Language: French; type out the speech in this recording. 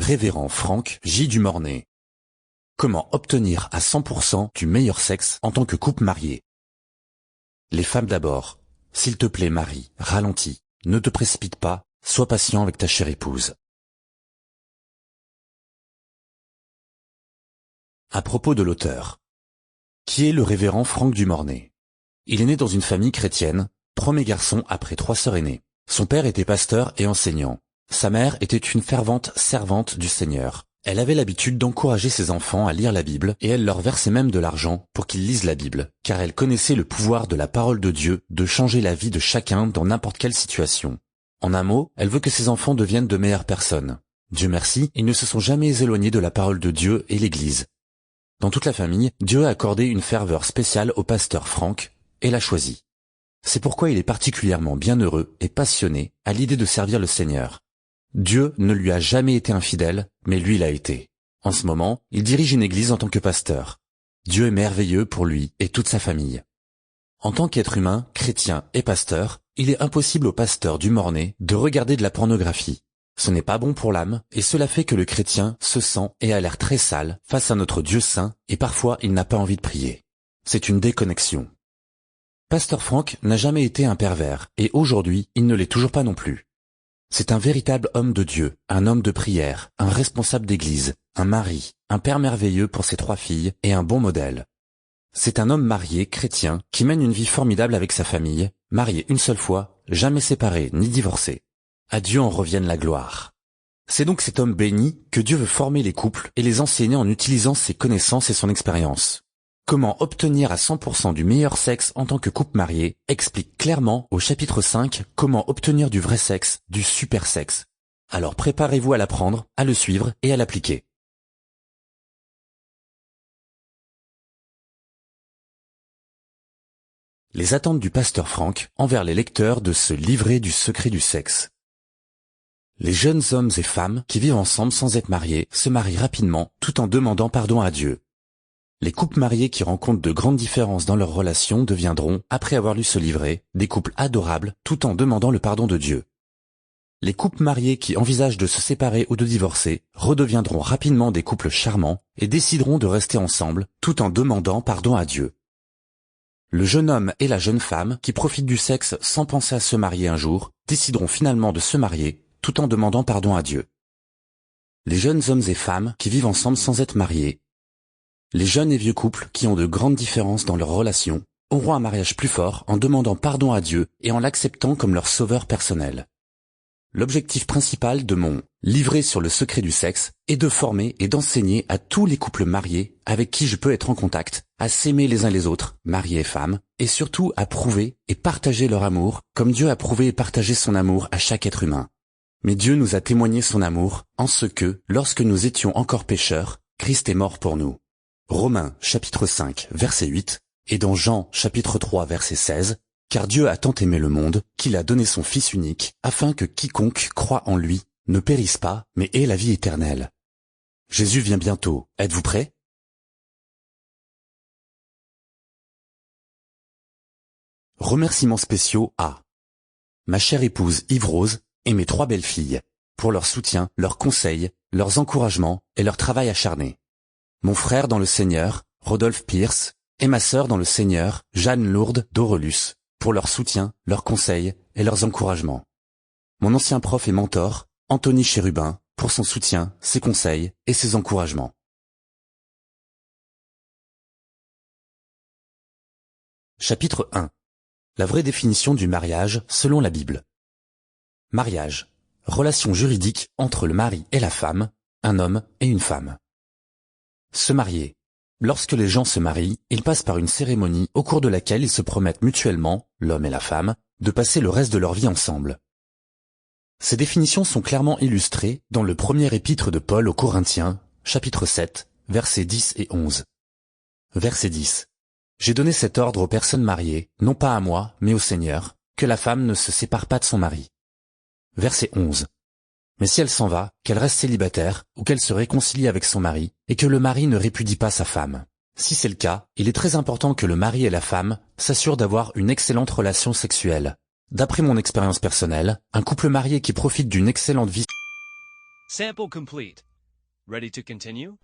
Révérend Franck J. Dumornay. Comment obtenir à 100% du meilleur sexe en tant que couple marié? Les femmes d'abord. S'il te plaît Marie, ralentis, ne te précipite pas, sois patient avec ta chère épouse. À propos de l'auteur. Qui est le révérend Franck Dumornay? Il est né dans une famille chrétienne, premier garçon après 3 sœurs aînées. Son père était pasteur et enseignant. Sa mère était une fervente servante du Seigneur. Elle avait l'habitude d'encourager ses enfants à lire la Bible et elle leur versait même de l'argent pour qu'ils lisent la Bible, car elle connaissait le pouvoir de la parole de Dieu de changer la vie de chacun dans n'importe quelle situation. En un mot, elle veut que ses enfants deviennent de meilleures personnes. Dieu merci, ils ne se sont jamais éloignés de la parole de Dieu et l'Église. Dans toute la famille, Dieu a accordé une ferveur spéciale au pasteur Franck et l'a choisi. C'est pourquoi il est particulièrement bienheureux et passionné à l'idée de servir le Seigneur. Dieu ne lui a jamais été infidèle, mais lui l'a été. En ce moment, il dirige une église en tant que pasteur. Dieu est merveilleux pour lui et toute sa famille. En tant qu'être humain, chrétien et pasteur, il est impossible au pasteur Dumornay de regarder de la pornographie. Ce n'est pas bon pour l'âme, et cela fait que le chrétien se sent et a l'air très sale face à notre Dieu saint, et parfois il n'a pas envie de prier. C'est une déconnexion. Pasteur Franck n'a jamais été un pervers, et aujourd'hui, il ne l'est toujours pas non plus. C'est un véritable homme de Dieu, un homme de prière, un responsable d'église, un mari, un père merveilleux pour ses 3 filles et un bon modèle. C'est un homme marié, chrétien, qui mène une vie formidable avec sa famille, marié une seule fois, jamais séparé ni divorcé. À Dieu en revienne la gloire. C'est donc cet homme béni que Dieu veut former les couples et les enseigner en utilisant ses connaissances et son expérience. Comment obtenir à 100% du meilleur sexe en tant que couple marié explique clairement au chapitre 5 comment obtenir du vrai sexe, du super sexe. Alors préparez-vous à l'apprendre, à le suivre et à l'appliquer. Les attentes du pasteur Franck envers les lecteurs de ce livret du secret du sexe. Les jeunes hommes et femmes qui vivent ensemble sans être mariés se marient rapidement tout en demandant pardon à Dieu. Les couples mariés qui rencontrent de grandes différences dans leur relation deviendront, après avoir lu ce livret, des couples adorables tout en demandant le pardon de Dieu. Les couples mariés qui envisagent de se séparer ou de divorcer redeviendront rapidement des couples charmants et décideront de rester ensemble tout en demandant pardon à Dieu. Le jeune homme et la jeune femme qui profitent du sexe sans penser à se marier un jour décideront finalement de se marier tout en demandant pardon à Dieu. Les jeunes hommes et femmes qui vivent ensemble sans être mariés. Les jeunes et vieux couples qui ont de grandes différences dans leur relation auront un mariage plus fort en demandant pardon à Dieu et en l'acceptant comme leur sauveur personnel. L'objectif principal de mon livret sur le secret du sexe est de former et d'enseigner à tous les couples mariés avec qui je peux être en contact, à s'aimer les uns les autres, mariés et femmes, et surtout à prouver et partager leur amour comme Dieu a prouvé et partagé son amour à chaque être humain. Mais Dieu nous a témoigné son amour en ce que, lorsque nous étions encore pécheurs, Christ est mort pour nous. Romains chapitre 5 verset 8 et dans Jean chapitre 3 verset 16, car Dieu a tant aimé le monde qu'il a donné son Fils unique afin que quiconque croit en lui ne périsse pas mais ait la vie éternelle. Jésus vient bientôt, êtes-vous prêts? Remerciements spéciaux à ma chère épouse Yves-Rose et mes 3 belles filles, pour leur soutien, leurs conseils, leurs encouragements et leur travail acharné. Mon frère dans le Seigneur, Rodolphe Pierce, et ma sœur dans le Seigneur, Jeanne Lourde d'Aurelus, pour leur soutien, leurs conseils et leurs encouragements. Mon ancien prof et mentor, Anthony Chérubin, pour son soutien, ses conseils et ses encouragements. Chapitre 1. La vraie définition du mariage selon la Bible. Mariage. Relation juridique entre le mari et la femme, un homme et une femme. Se marier. Lorsque les gens se marient, ils passent par une cérémonie au cours de laquelle ils se promettent mutuellement, l'homme et la femme, de passer le reste de leur vie ensemble. Ces définitions sont clairement illustrées dans le premier épître de Paul aux Corinthiens, chapitre 7, versets 10 et 11. Verset 10. J'ai donné cet ordre aux personnes mariées, non pas à moi, mais au Seigneur, que la femme ne se sépare pas de son mari. Verset 11. Mais si elle s'en va, qu'elle reste célibataire, ou qu'elle se réconcilie avec son mari, et que le mari ne répudie pas sa femme. Si c'est le cas, il est très important que le mari et la femme s'assurent d'avoir une excellente relation sexuelle. D'après mon expérience personnelle, un couple marié qui profite d'une excellente vie Sample complete. Ready to continue?